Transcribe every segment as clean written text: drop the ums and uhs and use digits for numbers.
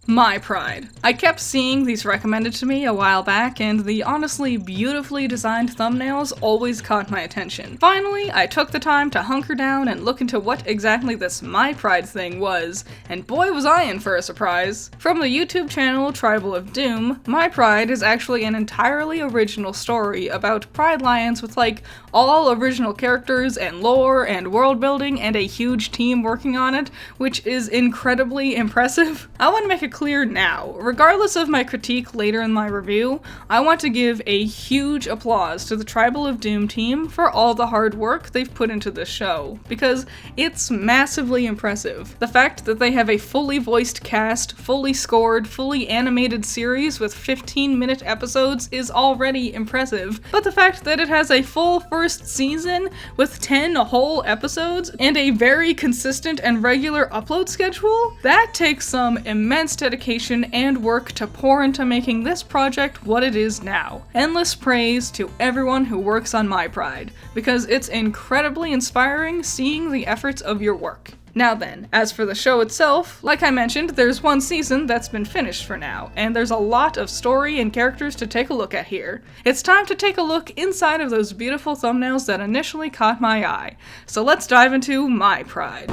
My Pride. I kept seeing these recommended to me a while back, and the honestly beautifully designed thumbnails always caught my attention. Finally, I took the time to hunker down and look into what exactly this My Pride thing was, and boy was I in for a surprise. From the YouTube channel Tribal of Doom, My Pride is actually an entirely original story about pride lions with all original characters and lore and world building and a huge team working on it, which is incredibly impressive. I want to make it clear now, regardless of my critique later in my review, I want to give a huge applause to the Tribal of Doom team for all the hard work they've put into this show, because it's massively impressive. The fact that they have a fully voiced cast, fully scored, fully animated series with 15-minute episodes is already impressive, but the fact that it has a full first season with 10 whole episodes and a very consistent and regular upload schedule, that takes some immense dedication and work to pour into making this project what it is now. Endless praise to everyone who works on My Pride, because it's incredibly inspiring seeing the efforts of your work. Now then, as for the show itself, like I mentioned, there's one season that's been finished for now, and there's a lot of story and characters to take a look at here. It's time to take a look inside of those beautiful thumbnails that initially caught my eye. So let's dive into My Pride.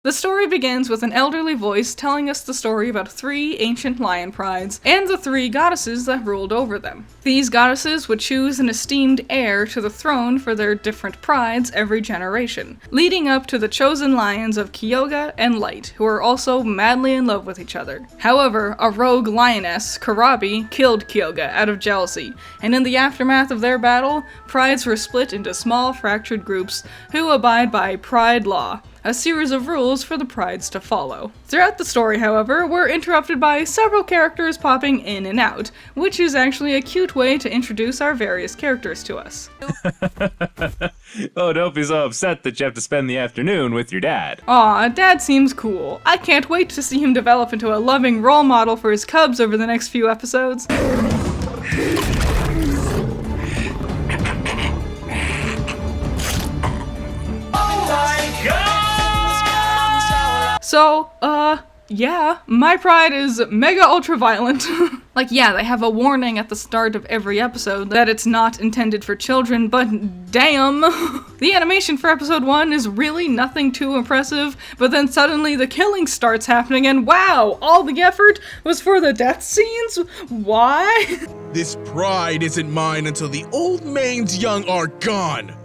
The story begins with an elderly voice telling us the story about 3 ancient lion prides and the 3 goddesses that ruled over them. These goddesses would choose an esteemed heir to the throne for their different prides every generation, leading up to the chosen lions of Kyoga and Light, who are also madly in love with each other. However, a rogue lioness, Karabi, killed Kyoga out of jealousy, and in the aftermath of their battle, prides were split into small fractured groups who abide by pride law, a series of rules for the prides to follow. Throughout the story, however, we're interrupted by several characters popping in and out, which is actually a cute way to introduce our various characters to us. Oh, don't be so upset that you have to spend the afternoon with your dad. Aw, Dad seems cool. I can't wait to see him develop into a loving role model for his cubs over the next few episodes. So, yeah, My Pride is mega ultra violent. Yeah, they have a warning at the start of every episode that it's not intended for children, but damn! The animation for episode 1 is really nothing too impressive, but then suddenly the killing starts happening and wow, all the effort was for the death scenes? Why? This pride isn't mine until the old mane's young are gone.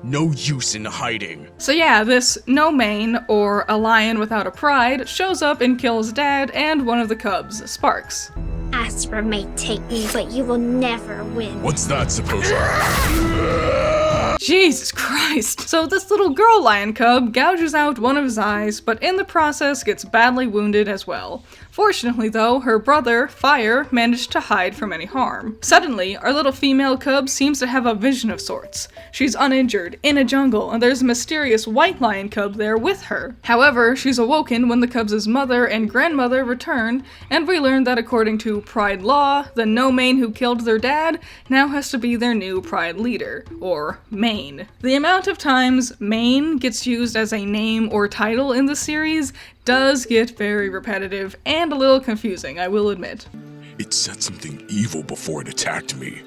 No use in hiding. So yeah, this no mane, or a lion without a pride, shows up and kills Dad and one of the cubs, Sparks. Astra may take me, but you will never win. What's that supposed to be? Jesus Christ. So this little girl lion cub gouges out one of his eyes, but in the process gets badly wounded as well. Fortunately though, her brother, Fire, managed to hide from any harm. Suddenly, our little female cub seems to have a vision of sorts. She's uninjured, in a jungle, and there's a mysterious white lion cub there with her. However, she's awoken when the cubs' mother and grandmother return, and we learn that according to Pride law, the no mane who killed their dad now has to be their new Pride leader, or Mane. The amount of times Mane gets used as a name or title in the series does get very repetitive and a little confusing, I will admit. It said something evil before it attacked me.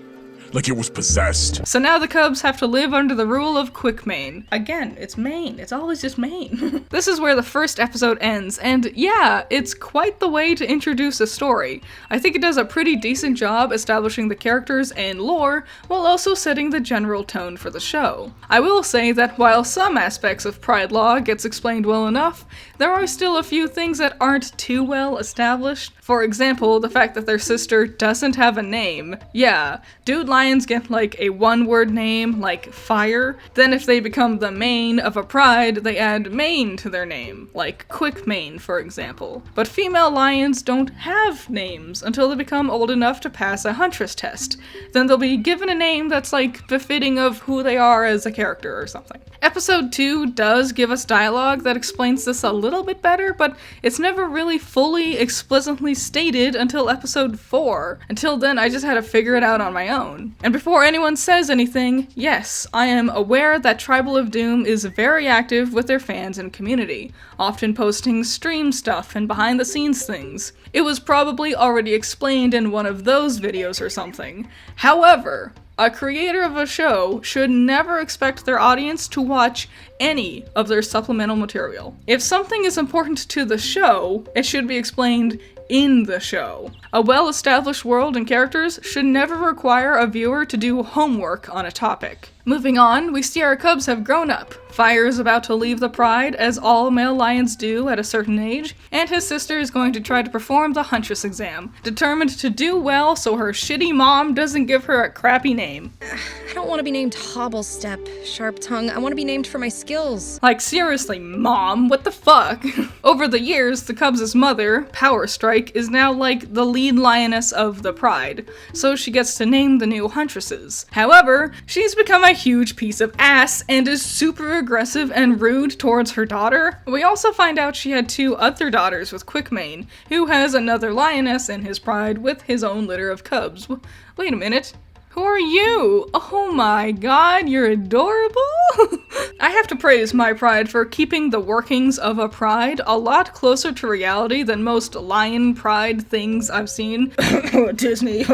Like it was possessed. So now the cubs have to live under the rule of Quickmane. Again, it's Mane. It's always just Mane. This is where the first episode ends, and yeah, it's quite the way to introduce a story. I think it does a pretty decent job establishing the characters and lore, while also setting the general tone for the show. I will say that while some aspects of Pride Law gets explained well enough, there are still a few things that aren't too well established. For example, the fact that their sister doesn't have a name. Yeah, dude lions get a one-word name, like Fire. Then if they become the mane of a pride, they add Mane to their name, like Quickmane, for example. But female lions don't have names until they become old enough to pass a huntress test. Then they'll be given a name that's befitting of who they are as a character or something. Episode 2 does give us dialogue that explains this a little bit better, but it's never really fully explicitly stated until episode 4. Until then, I just had to figure it out on my own. on. And before anyone says anything, yes, I am aware that Tribal of Doom is very active with their fans and community, often posting stream stuff and behind the scenes things. It was probably already explained in one of those videos or something. However, a creator of a show should never expect their audience to watch any of their supplemental material. If something is important to the show, it should be explained in the show. A well-established world and characters should never require a viewer to do homework on a topic. Moving on, we see our cubs have grown up. Fire is about to leave the Pride, as all male lions do at a certain age, and his sister is going to try to perform the Huntress exam, determined to do well so her shitty mom doesn't give her a crappy name. I don't want to be named Hobblestep, Sharp Tongue. I want to be named for my skills. Like, seriously, Mom, what the fuck? Over the years, the Cubs' mother, Power Strike, is now like the lead lioness of the Pride, so she gets to name the new Huntresses. However, she's become a huge piece of ass and is super aggressive and rude towards her daughter. We also find out she had 2 other daughters with Quickmane, who has another lioness in his Pride with his own litter of cubs. Wait a minute. Who are you? Oh my god, you're adorable! I have to praise my Pride for keeping the workings of a Pride a lot closer to reality than most lion Pride things I've seen. Disney.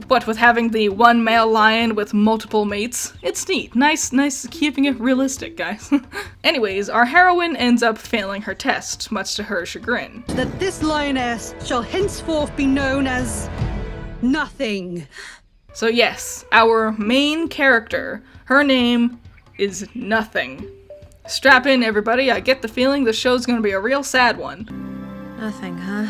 What with having the one male lion with multiple mates. It's neat. Nice keeping it realistic, guys. Anyways, our heroine ends up failing her test, much to her chagrin. That this lioness shall henceforth be known as nothing. So yes, our main character, her name is Nothing. Strap in, everybody. I get the feeling the show's gonna be a real sad one. Nothing, huh?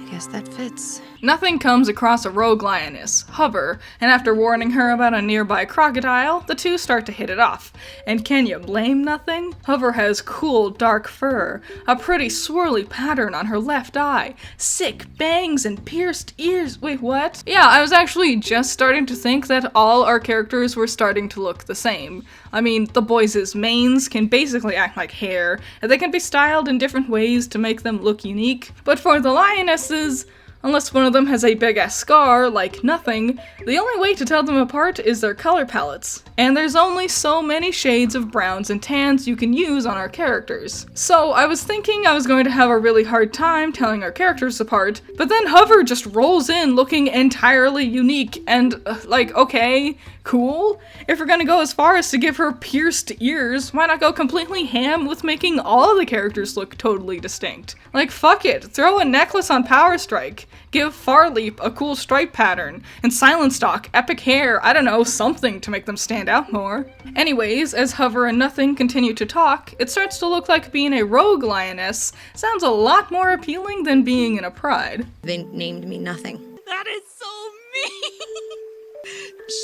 I guess that fits. Nothing comes across a rogue lioness, Hover, and after warning her about a nearby crocodile, the two start to hit it off. And can you blame Nothing? Hover has cool, dark fur, a pretty swirly pattern on her left eye, sick bangs and pierced ears. Wait, what? Yeah, I was actually just starting to think that all our characters were starting to look the same. I mean, the boys' manes can basically act like hair, and they can be styled in different ways to make them look unique. But for the lionesses, unless one of them has a big-ass scar, like Nothing, the only way to tell them apart is their color palettes. And there's only so many shades of browns and tans you can use on our characters. So I was thinking I was going to have a really hard time telling our characters apart, but then Hover just rolls in looking entirely unique and, like, okay, cool? If we're gonna go as far as to give her pierced ears, why not go completely ham with making all the characters look totally distinct? Like, fuck it, throw a necklace on Power Strike, give Farleap a cool stripe pattern, and Silenstock epic hair, I don't know, something to make them stand out more. Anyways, as Hover and Nothing continue to talk, it starts to look like being a rogue lioness sounds a lot more appealing than being in a Pride. They named me Nothing. That is so mean!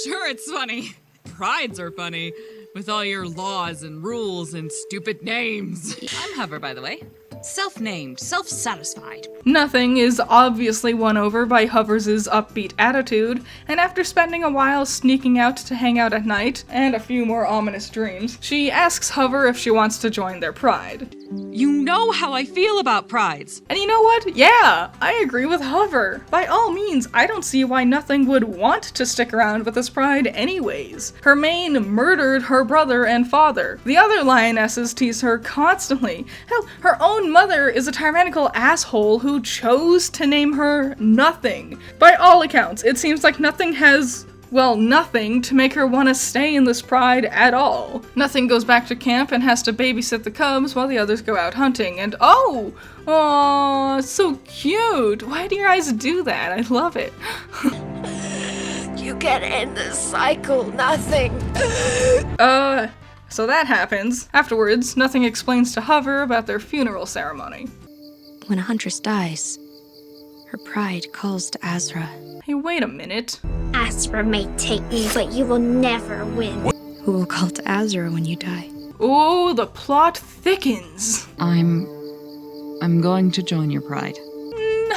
Sure, it's funny. Prides are funny, with all your laws and rules and stupid names. I'm Hover, by the way. Self-named, self-satisfied. Nothing is obviously won over by Hover's upbeat attitude, and after spending a while sneaking out to hang out at night, and a few more ominous dreams, she asks Hover if she wants to join their Pride. You know how I feel about prides. And you know what? Yeah, I agree with Hover. By all means, I don't see why Nothing would want to stick around with this Pride anyways. Her mane murdered her brother and father. The other lionesses tease her constantly. Hell, her own mother is a tyrannical asshole who chose to name her Nothing. By all accounts, it seems like Nothing has, well, nothing to make her want to stay in this Pride at all. Nothing goes back to camp and has to babysit the cubs while the others go out hunting, and oh, it's so cute. Why do your eyes do that? I love it. You can end the cycle, Nothing. So that happens. Afterwards, Nothing explains to Hover about their funeral ceremony. When a huntress dies, her pride calls to Azra. Hey, wait a minute. Astra may take me, but you will never win. Who will call to Azra when you die? Oh, the plot thickens. I'm going to join your pride.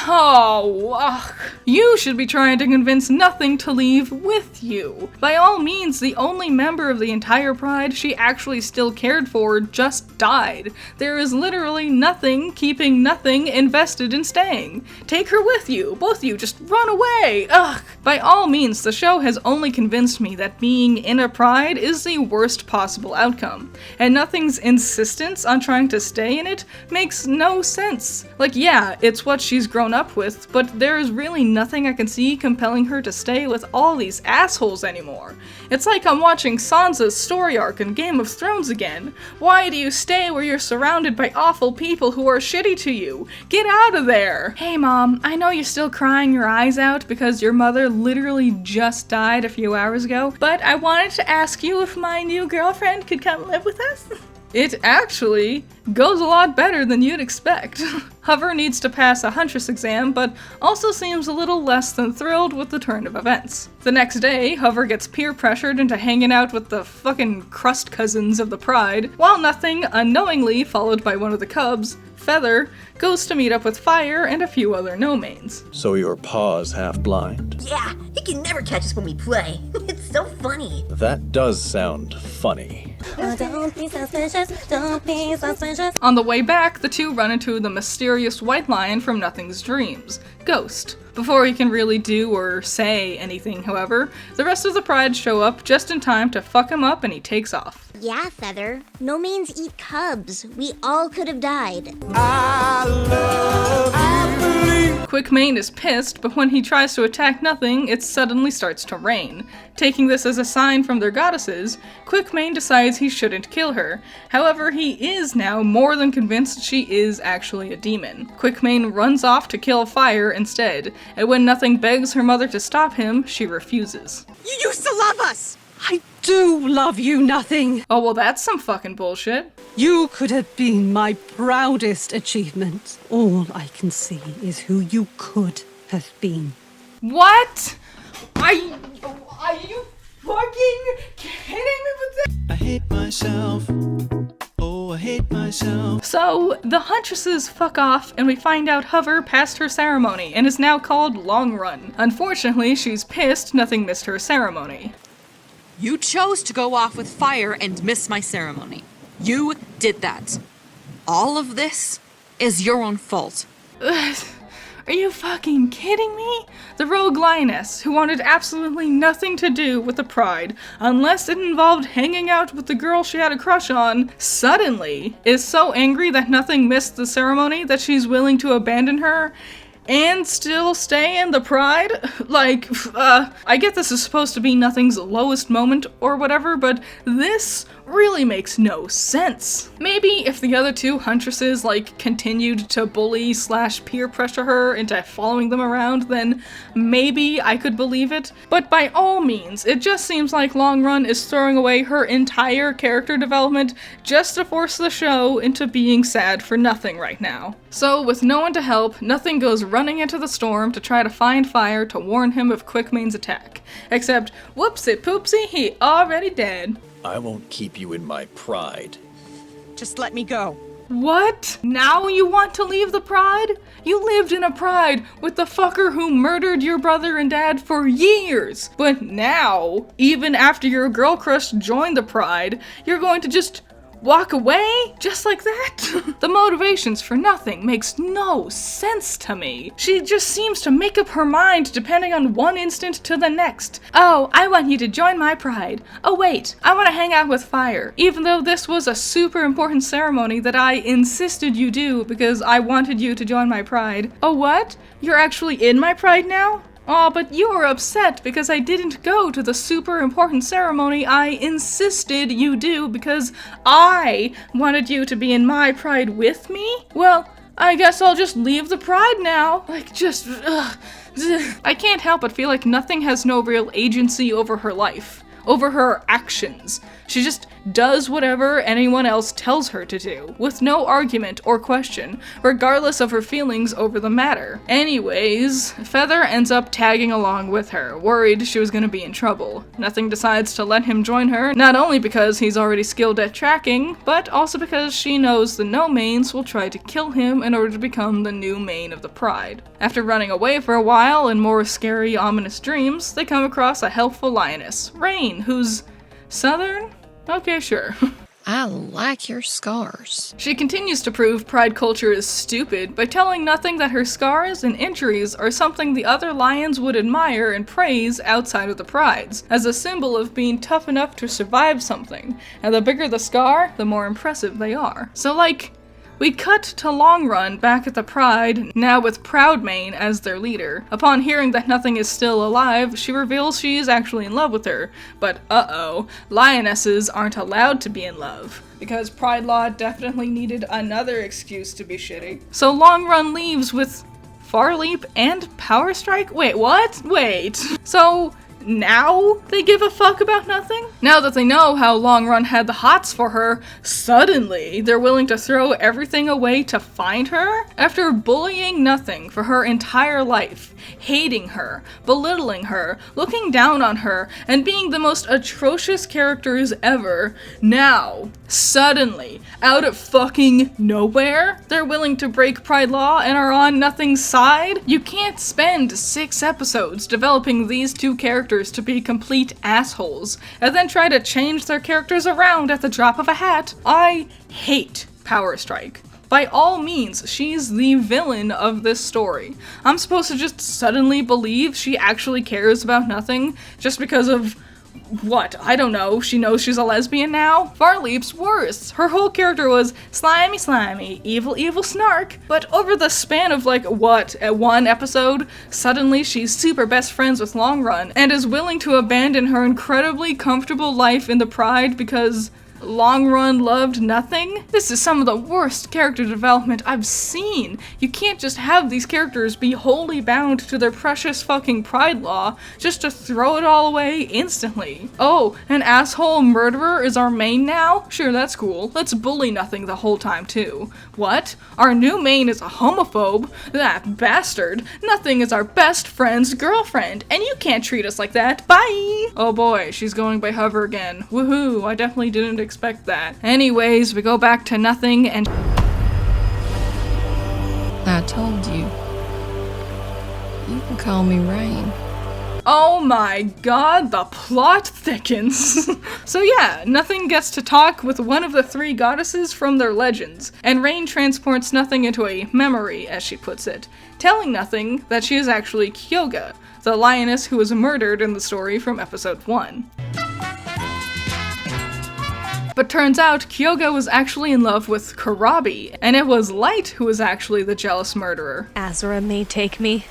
No! Ugh. You should be trying to convince Nothing to leave with you. By all means, the only member of the entire Pride she actually still cared for just died. There is literally nothing keeping Nothing invested in staying. Take her with you. Both of you, just run away. Ugh. By all means, the show has only convinced me that being in a Pride is the worst possible outcome, and Nothing's insistence on trying to stay in it makes no sense. Like, yeah, it's what she's grown up with, but there is really nothing I can see compelling her to stay with all these assholes anymore. It's like I'm watching Sansa's story arc in Game of Thrones again. Why do you stay where you're surrounded by awful people who are shitty to you? Get out of there! Hey Mom, I know you're still crying your eyes out because your mother literally just died a few hours ago, but I wanted to ask you if my new girlfriend could come live with us? It actually goes a lot better than you'd expect. Hover needs to pass a Huntress exam, but also seems a little less than thrilled with the turn of events. The next day, Hover gets peer pressured into hanging out with the fucking crust cousins of the Pride, while Nothing, unknowingly followed by one of the Cubs, Feather, goes to meet up with Fire and a few other no-mains. So your paw's half blind? Yeah, he can never catch us when we play. It's so funny. That does sound funny. Don't be suspicious, don't be suspicious. On the way back, the two run into the mysterious white lion from Nothing's dreams, Ghost. Before he can really do or say anything, however, the rest of the Pride show up just in time to fuck him up and he takes off. Yeah, Feather. No mains eat cubs. We all could have died. Quickmane is pissed, but when he tries to attack Nothing, it suddenly starts to rain. Taking this as a sign from their goddesses, Quickmane decides he shouldn't kill her. However, he is now more than convinced she is actually a demon. Quickmane runs off to kill Fire instead, and when Nothing begs her mother to stop him, she refuses. You used to love us! I do love you, Nothing. Oh, well, that's some fucking bullshit. You could have been my proudest achievement. All I can see is who you could have been. What? Are you fucking kidding me with this? I hate myself. Oh, I hate myself. So, the Huntresses fuck off, and we find out Hover passed her ceremony and is now called Long Run. Unfortunately, she's pissed Nothing missed her ceremony. You chose to go off with Fire and miss my ceremony. You did that. All of this is your own fault. Are you fucking kidding me? The rogue lioness, who wanted absolutely nothing to do with the Pride, unless it involved hanging out with the girl she had a crush on, suddenly is so angry that Nothing missed the ceremony that she's willing to abandon her and still stay in the Pride? Like, I get this is supposed to be Nothing's lowest moment or whatever, but this really makes no sense. Maybe if the other two Huntresses, continued to bully / peer pressure her into following them around, then maybe I could believe it. But by all means, it just seems like Long Run is throwing away her entire character development just to force the show into being sad for Nothing right now. So, with no one to help, Nothing goes running into the storm to try to find Fire to warn him of Quickmane's attack. Except, whoopsie poopsie, he already dead. I won't keep you in my pride. Just let me go. What? Now you want to leave the Pride? You lived in a Pride with the fucker who murdered your brother and dad for years. But now, even after your girl crush joined the Pride, you're going to just walk away? Just like that? The motivations for Nothing makes no sense to me. She just seems to make up her mind depending on one instant to the next. Oh, I want you to join my Pride. Oh wait, I want to hang out with Fire, even though this was a super important ceremony that I insisted you do because I wanted you to join my Pride. Oh what? You're actually in my Pride now? Aw, but you were upset because I didn't go to the super important ceremony I insisted you do because I wanted you to be in my Pride with me? Well, I guess I'll just leave the Pride now. I can't help but feel like Nothing has no real agency over her life. over her actions. She just does whatever anyone else tells her to do, with no argument or question, regardless of her feelings over the matter. Anyways, Feather ends up tagging along with her, worried she was gonna be in trouble. Nothing decides to let him join her, not only because he's already skilled at tracking, but also because she knows the no-mains will try to kill him in order to become the new main of the Pride. After running away for a while in more scary, ominous dreams, they come across a helpful lioness, Rain, who's Southern? Okay, sure. I like your scars. She continues to prove Pride culture is stupid by telling Nothing that her scars and injuries are something the other lions would admire and praise outside of the Prides, as a symbol of being tough enough to survive something, and the bigger the scar, the more impressive they are. So like, we cut to Long Run back at the Pride, now with Proudmane as their leader. Upon hearing that Nothing is still alive, she reveals she is actually in love with her. But uh-oh, lionesses aren't allowed to be in love, because Pride Law definitely needed another excuse to be shitty. So Long Run leaves with Far Leap and Power Strike? Wait, what? Wait. So now they give a fuck about Nothing? Now that they know how Long Run had the hots for her, suddenly they're willing to throw everything away to find her? After bullying Nothing for her entire life, hating her, belittling her, looking down on her, and being the most atrocious characters ever, now, suddenly, out of fucking nowhere, they're willing to break Pride Law and are on Nothing's side? You can't spend 6 episodes developing these two characters to be complete assholes, and then try to change their characters around at the drop of a hat. I hate Power Strike. By all means, she's the villain of this story. I'm supposed to just suddenly believe she actually cares about Nothing just because of what? I don't know. She knows she's a lesbian now? Far Leap's worse. Her whole character was slimy, slimy, evil, evil snark. But over the span of like, what, one episode, suddenly she's super best friends with Long Run and is willing to abandon her incredibly comfortable life in the Pride because Long Run loved Nothing? This is some of the worst character development I've seen. You can't just have these characters be wholly bound to their precious fucking Pride Law just to throw it all away instantly. Oh, an asshole murderer is our main now? Sure, that's cool. Let's bully Nothing the whole time too. What? Our new main is a homophobe? That bastard. Nothing is our best friend's girlfriend, and you can't treat us like that. Bye! Oh boy, she's going by Hover again. Woohoo, I definitely didn't expect that. Anyways, we go back to Nothing and I told you. You can call me Rain. oh my god, the plot thickens. So yeah, Nothing gets to talk with one of the 3 goddesses from their legends, and Rain transports Nothing into a memory, as she puts it, telling Nothing that she is actually Kyoga, the lioness who was murdered in the story from episode 1. But turns out Kyoga was actually in love with Karabi, and it was Light who was actually the jealous murderer. Azura may take me,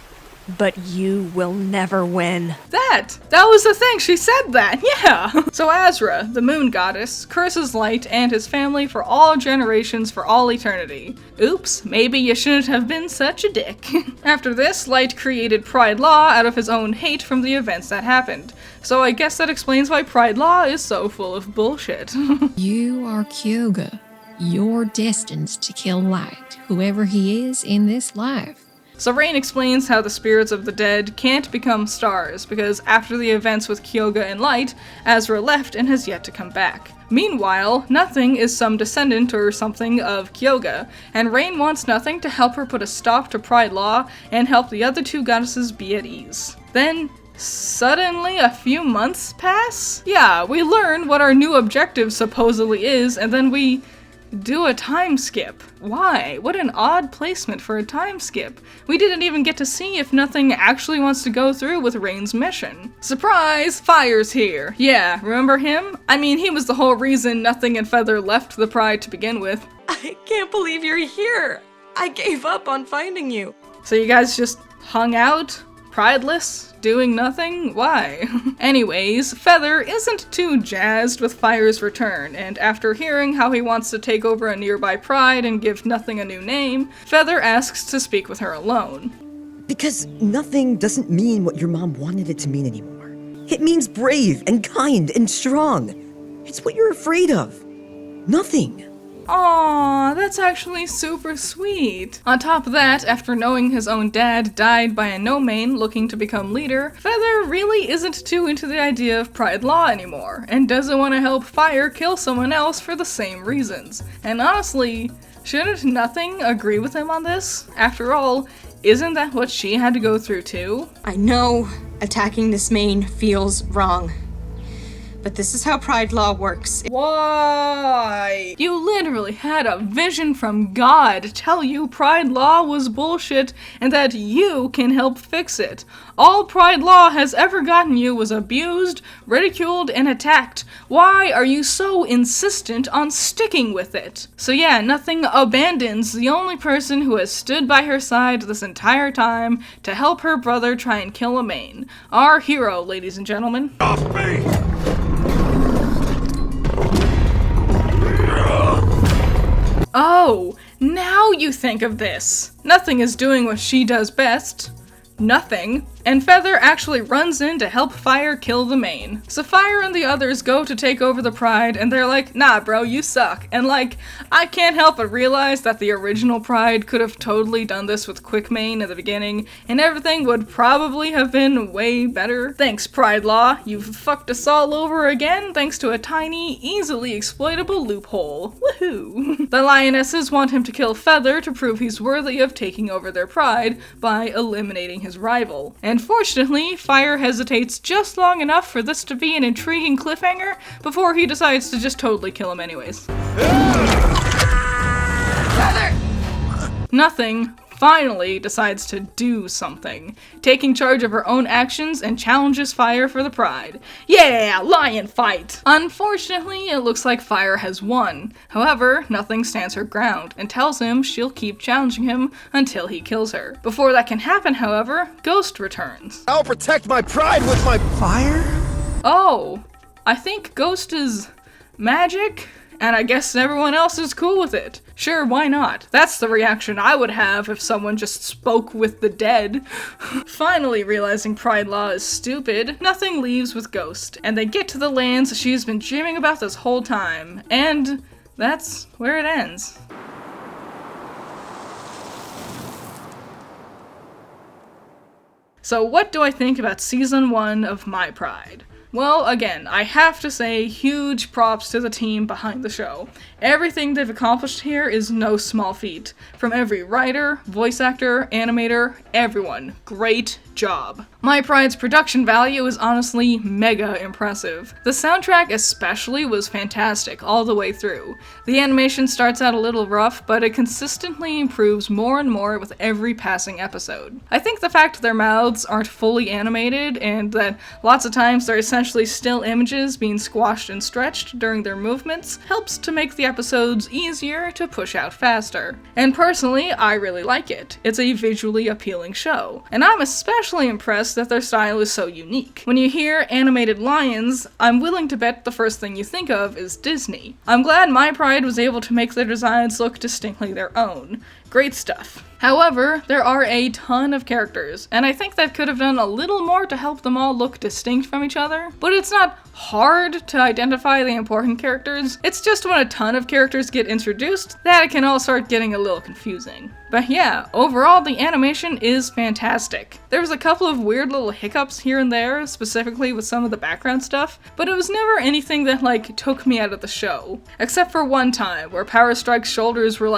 but you will never win. That was the thing, she said that, yeah! So Azura, the moon goddess, curses Light and his family for all generations for all eternity. Oops, maybe you shouldn't have been such a dick. After this, Light created Pride Law out of his own hate from the events that happened. So I guess that explains why Pride Law is so full of bullshit. You are Kyoga. You're destined to kill Light, whoever he is in this life. So Rain explains how the spirits of the dead can't become stars, because after the events with Kyoga and Light, Azura left and has yet to come back. Meanwhile, Nothing is some descendant or something of Kyoga, and Rain wants Nothing to help her put a stop to Pride Law and help the other 2 goddesses be at ease. Then, suddenly a few months pass? Yeah, we learn what our new objective supposedly is, and then we do a time skip. Why? What an odd placement for a time skip. We didn't even get to see if Nothing actually wants to go through with Rain's mission. Surprise! Fire's here. Yeah, remember him? I mean, he was the whole reason Nothing and Feather left the Pride to begin with. I can't believe you're here. I gave up on finding you. So you guys just hung out? Prideless? Doing nothing? Why? Anyways, Feather isn't too jazzed with Fire's return, and after hearing how he wants to take over a nearby Pride and give Nothing a new name, Feather asks to speak with her alone. Because Nothing doesn't mean what your mom wanted it to mean anymore. It means brave and kind and strong. It's what you're afraid of. Nothing. Aww, that's actually super sweet. On top of that, after knowing his own dad died by a no-main looking to become leader, Feather really isn't too into the idea of Pride Law anymore, and doesn't want to help Fire kill someone else for the same reasons. And honestly, shouldn't Nothing agree with him on this? After all, isn't that what she had to go through too? I know attacking this main feels wrong, but this is how Pride Law works. Why? You literally had a vision from God tell you Pride Law was bullshit and that you can help fix it. All Pride Law has ever gotten you was abused, ridiculed, and attacked. Why are you so insistent on sticking with it? So yeah, Nothing abandons the only person who has stood by her side this entire time to help her brother try and kill a main. Our hero, ladies and gentlemen. Off me! Oh, now you think of this. Nothing is doing what she does best. Nothing. And Feather actually runs in to help Fire kill the main. So Fire and the others go to take over the Pride, and they're like, nah bro, you suck. And like, I can't help but realize that the original Pride could have totally done this with Quick Main at the beginning, and everything would probably have been way better. Thanks, Pride Law. You've fucked us all over again thanks to a tiny, easily exploitable loophole. Woohoo! The Lionesses want him to kill Feather to prove he's worthy of taking over their Pride by eliminating his rival. And fortunately, Fire hesitates just long enough for this to be an intriguing cliffhanger before he decides to just totally kill him anyways. Nothing finally decides to do something, taking charge of her own actions and challenges Fire for the Pride. Yeah, lion fight! Unfortunately, it looks like Fire has won. However, Nothing stands her ground and tells him she'll keep challenging him until he kills her. Before that can happen, however, Ghost returns. I'll protect my pride with my fire? Oh, I think Ghost is magic? And I guess everyone else is cool with it. Sure, why not? That's the reaction I would have if someone just spoke with the dead. Finally realizing Pride Law is stupid, Nothing leaves with Ghost, and they get to the lands she's been dreaming about this whole time. And that's where it ends. So what do I think about Season 1 of My Pride? Well, again, I have to say huge props to the team behind the show. Everything they've accomplished here is no small feat. From every writer, voice actor, animator, everyone. Great job. My Pride's production value is honestly mega impressive. The soundtrack especially was fantastic all the way through. The animation starts out a little rough, but it consistently improves more and more with every passing episode. I think the fact their mouths aren't fully animated and that lots of times they're essentially still images being squashed and stretched during their movements helps to make the episodes easier to push out faster. And personally, I really like it. It's a visually appealing show. And I'm especially impressed that their style is so unique. When you hear animated lions, I'm willing to bet the first thing you think of is Disney. I'm glad My Pride was able to make their designs look distinctly their own. Great stuff. However, there are a ton of characters, and I think that could have done a little more to help them all look distinct from each other. But it's not hard to identify the important characters, it's just when a ton of characters get introduced that it can all start getting a little confusing. But yeah, overall the animation is fantastic. There was a couple of weird little hiccups here and there, specifically with some of the background stuff, but it was never anything that took me out of the show. Except for one time, where Power Strike's shoulders were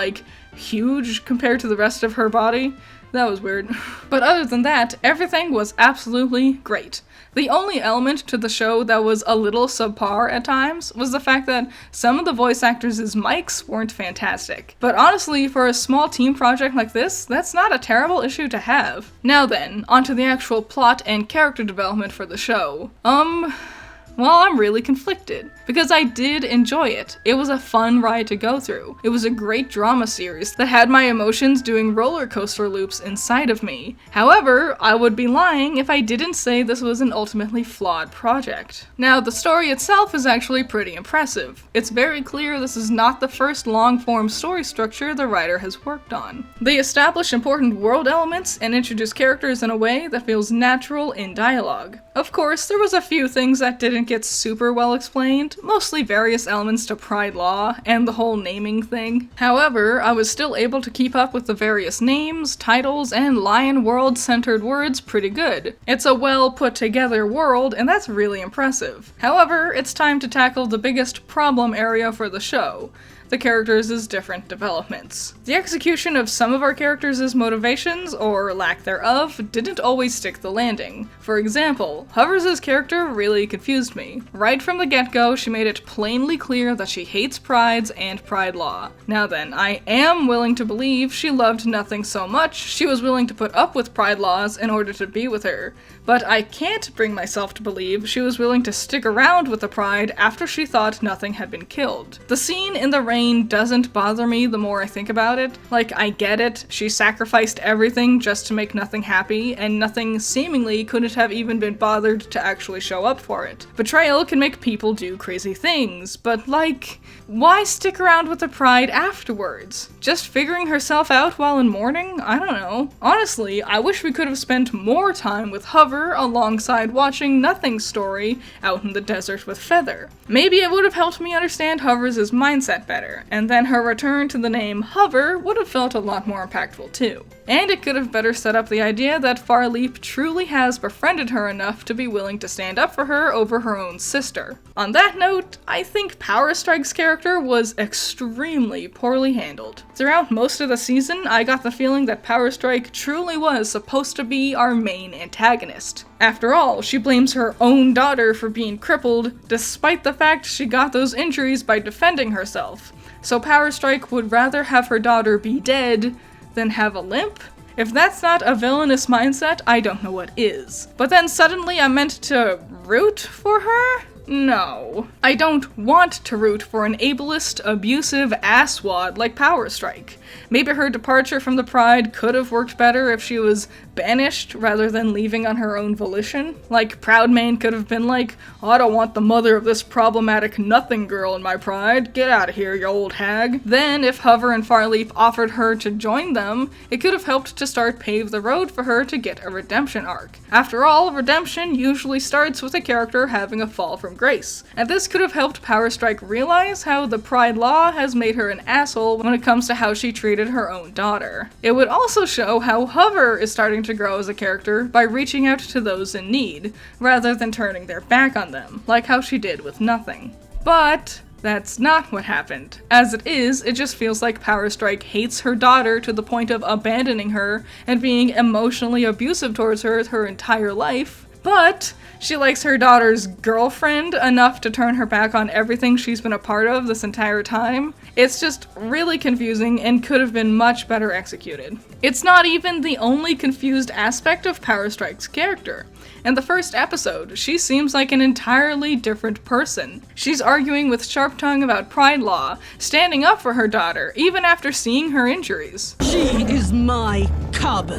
huge compared to the rest of her body. That was weird. But other than that, everything was absolutely great. The only element to the show that was a little subpar at times was the fact that some of the voice actors' mics weren't fantastic. But honestly, for a small team project like this, that's not a terrible issue to have. Now then, onto the actual plot and character development for the show. Well, I'm really conflicted, because I did enjoy it. It was a fun ride to go through. It was a great drama series that had my emotions doing roller coaster loops inside of me. However, I would be lying if I didn't say this was an ultimately flawed project. Now, the story itself is actually pretty impressive. It's very clear this is not the first long-form story structure the writer has worked on. They establish important world elements and introduce characters in a way that feels natural in dialogue. Of course, there was a few things that didn't get super well explained, mostly various elements to Pride Law and the whole naming thing. However, I was still able to keep up with the various names, titles, and Lion World-centered words pretty good. It's a well put together world, and that's really impressive. However, it's time to tackle the biggest problem area for the show: the characters' different developments. The execution of some of our characters' motivations, or lack thereof, didn't always stick the landing. For example, Hovers' character really confused me. Right from the get-go, she made it plainly clear that she hates prides and Pride Law. Now then, I am willing to believe she loved nothing so much she was willing to put up with Pride Laws in order to be with her. But I can't bring myself to believe she was willing to stick around with the Pride after she thought nothing had been killed. The scene in the rain doesn't bother me the more I think about it. Like, I get it, she sacrificed everything just to make nothing happy, and nothing seemingly couldn't have even been bothered to actually show up for it. Betrayal can make people do crazy things, but like, why stick around with the Pride afterwards? Just figuring herself out while in mourning? I don't know. Honestly, I wish we could have spent more time with Hover alongside watching Nothing's story out in the desert with Feather. Maybe it would have helped me understand Hovers' mindset better, and then her return to the name Hover would have felt a lot more impactful too. And it could have better set up the idea that Farleap truly has befriended her enough to be willing to stand up for her over her own sister. On that note, I think Power Strike's character was extremely poorly handled. Throughout most of the season, I got the feeling that Power Strike truly was supposed to be our main antagonist. After all, she blames her own daughter for being crippled, despite the fact she got those injuries by defending herself. So Power Strike would rather have her daughter be dead than have a limp? If that's not a villainous mindset, I don't know what is. But then suddenly I'm meant to root for her? No. I don't want to root for an ableist, abusive asswad like Power Strike. Maybe her departure from the Pride could have worked better if she was banished rather than leaving on her own volition. Like, Proudmane could have been like, "I don't want the mother of this problematic nothing girl in my Pride. Get out of here, you old hag." Then, if Hover and Farleap offered her to join them, it could have helped to start pave the road for her to get a redemption arc. After all, redemption usually starts with a character having a fall from grace. And this could have helped Power Strike realize how the Pride Law has made her an asshole when it comes to how she treated her own daughter. It would also show how Hover is starting to grow as a character by reaching out to those in need, rather than turning their back on them, like how she did with Nothing. But that's not what happened. As it is, it just feels like Power Strike hates her daughter to the point of abandoning her and being emotionally abusive towards her entire life. But she likes her daughter's girlfriend enough to turn her back on everything she's been a part of this entire time. It's just really confusing and could have been much better executed. It's not even the only confused aspect of Power Strike's character. In the first episode, she seems like an entirely different person. She's arguing with Sharp Tongue about Pride Law, standing up for her daughter, even after seeing her injuries. She is my cub,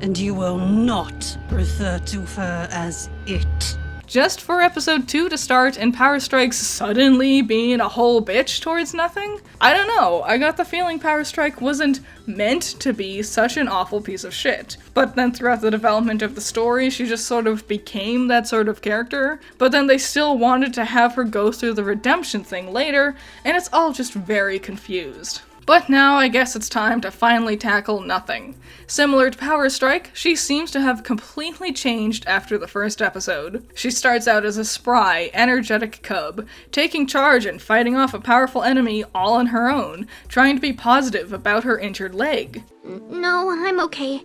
and you will not refer to her as it. Just for episode 2 to start and Power Strike's suddenly being a whole bitch towards Nothing? I don't know, I got the feeling Power Strike wasn't meant to be such an awful piece of shit. But then throughout the development of the story, she just sort of became that sort of character, but then they still wanted to have her go through the redemption thing later, and it's all just very confused. But now I guess it's time to finally tackle Nothing. Similar to Power Strike, she seems to have completely changed after the first episode. She starts out as a spry, energetic cub, taking charge and fighting off a powerful enemy all on her own, trying to be positive about her injured leg. No, I'm okay.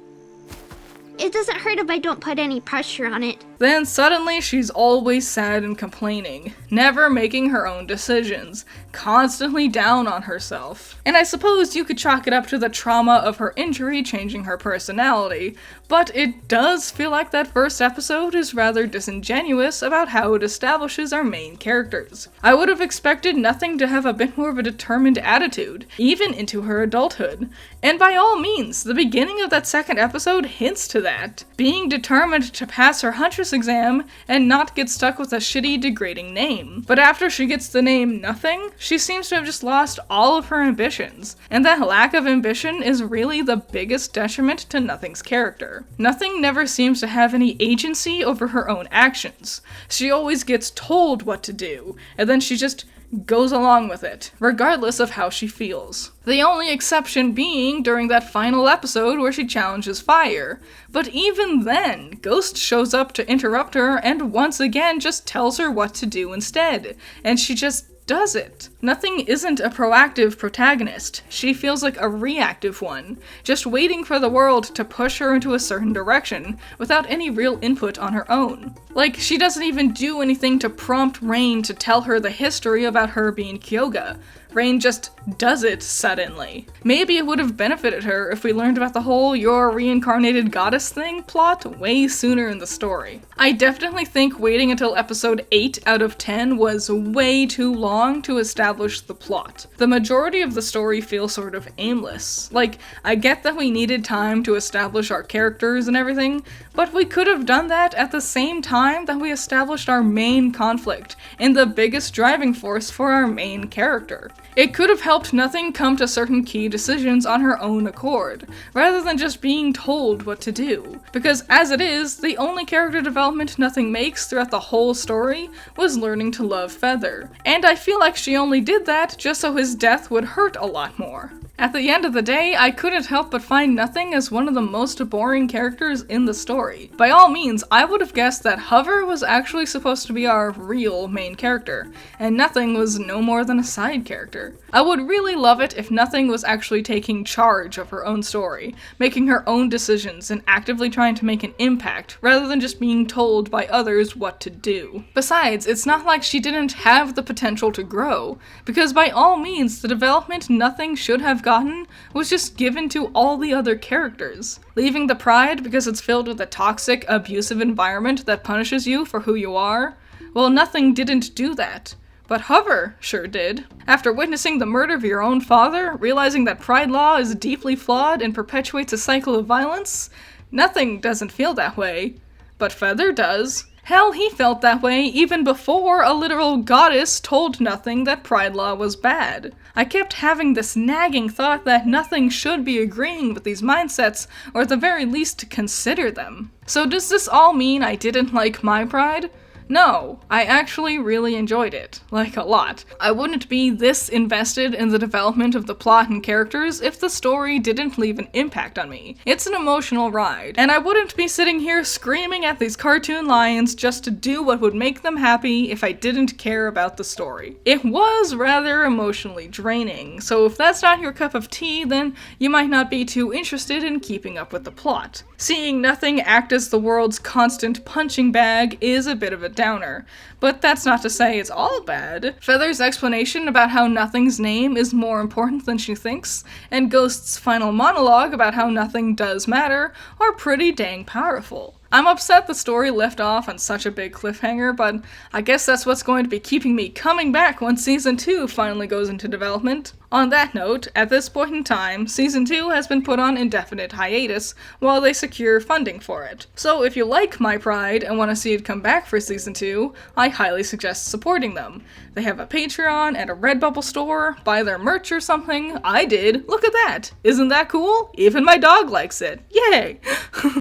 It doesn't hurt if I don't put any pressure on it. Then suddenly she's always sad and complaining, never making her own decisions, constantly down on herself. And I suppose you could chalk it up to the trauma of her injury changing her personality, but it does feel like that first episode is rather disingenuous about how it establishes our main characters. I would have expected Nothing to have a bit more of a determined attitude, even into her adulthood. And by all means, the beginning of that second episode hints to that, being determined to pass her Huntress exam and not get stuck with a shitty, degrading name. But after she gets the name Nothing, she seems to have just lost all of her ambitions, and that lack of ambition is really the biggest detriment to Nothing's character. Nothing never seems to have any agency over her own actions. She always gets told what to do, and then she just goes along with it, regardless of how she feels. The only exception being during that final episode where she challenges fire. But even then, Ghost shows up to interrupt her and once again just tells her what to do instead, and she just does it. Nothing isn't a proactive protagonist. She feels like a reactive one, just waiting for the world to push her into a certain direction without any real input on her own. Like, she doesn't even do anything to prompt Rain to tell her the history about her being Kyoga. Rain just does it suddenly. Maybe it would have benefited her if we learned about the whole "you're a reincarnated goddess" thing plot way sooner in the story. I definitely think waiting until episode 8 out of 10 was way too long to establish the plot. The majority of the story feels sort of aimless. Like, I get that we needed time to establish our characters and everything, but we could have done that at the same time that we established our main conflict and the biggest driving force for our main character. It could have helped Nothing come to certain key decisions on her own accord, rather than just being told what to do. Because as it is, the only character development Nothing makes throughout the whole story was learning to love Feather. And I feel like she only did that just so his death would hurt a lot more. At the end of the day, I couldn't help but find Nothing as one of the most boring characters in the story. By all means, I would have guessed that Hover was actually supposed to be our real main character, and Nothing was no more than a side character. I would really love it if Nothing was actually taking charge of her own story, making her own decisions and actively trying to make an impact, rather than just being told by others what to do. Besides, it's not like she didn't have the potential to grow, because by all means, the development Nothing should have gotten was just given to all the other characters. Leaving the Pride because it's filled with a toxic, abusive environment that punishes you for who you are? Well, Nothing didn't do that. But Hover sure did. After witnessing the murder of your own father, realizing that Pride law is deeply flawed and perpetuates a cycle of violence, Nothing doesn't feel that way. But Feather does. Hell, he felt that way even before a literal goddess told Nothing that Pride law was bad. I kept having this nagging thought that Nothing should be agreeing with these mindsets, or at the very least consider them. So does this all mean I didn't like my Pride? No, I actually really enjoyed it. Like, a lot. I wouldn't be this invested in the development of the plot and characters if the story didn't leave an impact on me. It's an emotional ride, and I wouldn't be sitting here screaming at these cartoon lions just to do what would make them happy if I didn't care about the story. It was rather emotionally draining, so if that's not your cup of tea, then you might not be too interested in keeping up with the plot. Seeing Nothing act as the world's constant punching bag is a bit of a downer, but that's not to say it's all bad. Feather's explanation about how Nothing's name is more important than she thinks, and Ghost's final monologue about how nothing does matter, are pretty dang powerful. I'm upset the story left off on such a big cliffhanger, but I guess that's what's going to be keeping me coming back when Season 2 finally goes into development. On that note, at this point in time, Season 2 has been put on indefinite hiatus while they secure funding for it. So if you like My Pride and want to see it come back for Season 2, I highly suggest supporting them. They have a Patreon and a Redbubble store, buy their merch or something. I did. Look at that. Isn't that cool? Even my dog likes it. Yay!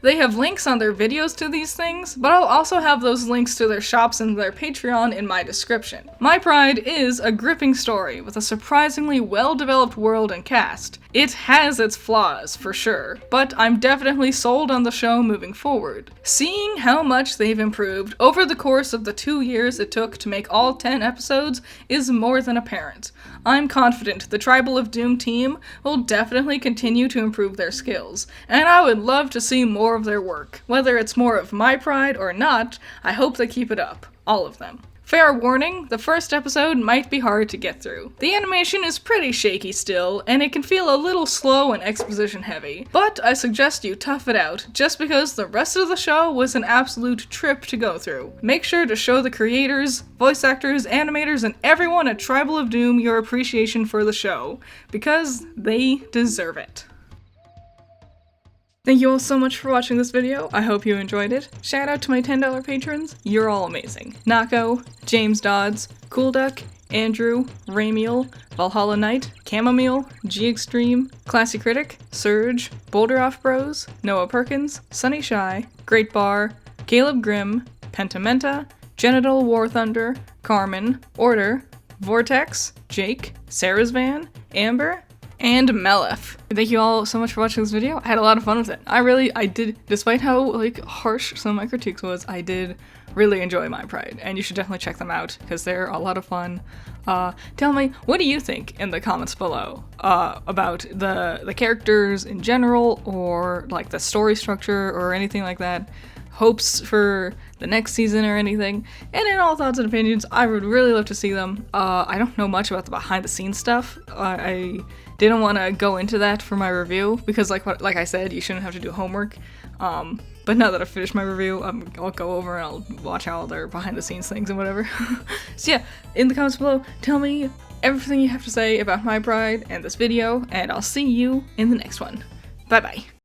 They have links on their videos to these things, but I'll also have those links to their shops and their Patreon in my description. My Pride is a gripping story with a surprisingly well-developed world and cast. It has its flaws, for sure, but I'm definitely sold on the show moving forward. Seeing how much they've improved over the course of the 2 years it took to make all 10 episodes is more than apparent. I'm confident the Tribal of Doom team will definitely continue to improve their skills, and I would love to see more of their work. Whether it's more of My Pride or not, I hope they keep it up. All of them. Fair warning, the first episode might be hard to get through. The animation is pretty shaky still, and it can feel a little slow and exposition heavy, but I suggest you tough it out, just because the rest of the show was an absolute trip to go through. Make sure to show the creators, voice actors, animators, and everyone at Tribal of Doom your appreciation for the show, because they deserve it. Thank you all so much for watching this video. I hope you enjoyed it. Shout out to my $10 patrons. You're all amazing. Nako, James Dodds, Cool Duck, Andrew, Ramiel, Valhalla Knight, Chamomile, G Extreme, Classy Critic, Surge, Boulder Off Bros, Noah Perkins, Sunny Shy, Great Bar, Caleb Grimm, Pentamenta, Genital War Thunder, Carmen, Order, Vortex, Jake, Sarah's Van, Amber, and Melef. Thank you all so much for watching this video. I had a lot of fun with it. I did, despite how like harsh some of my critiques was, I did really enjoy My Pride, and you should definitely check them out because they're a lot of fun. Tell me, what do you think in the comments below about the characters in general, or like the story structure or anything like that? Hopes for the next season or anything, and in all thoughts and opinions, I would really love to see them. I don't know much about the behind the scenes stuff. I didn't want to go into that for my review because like I said, you shouldn't have to do homework. But now that I've finished my review, I'll go over and I'll watch all their behind the scenes things and whatever. So yeah, in the comments below, tell me everything you have to say about My Pride and this video, and I'll see you in the next one. Bye bye.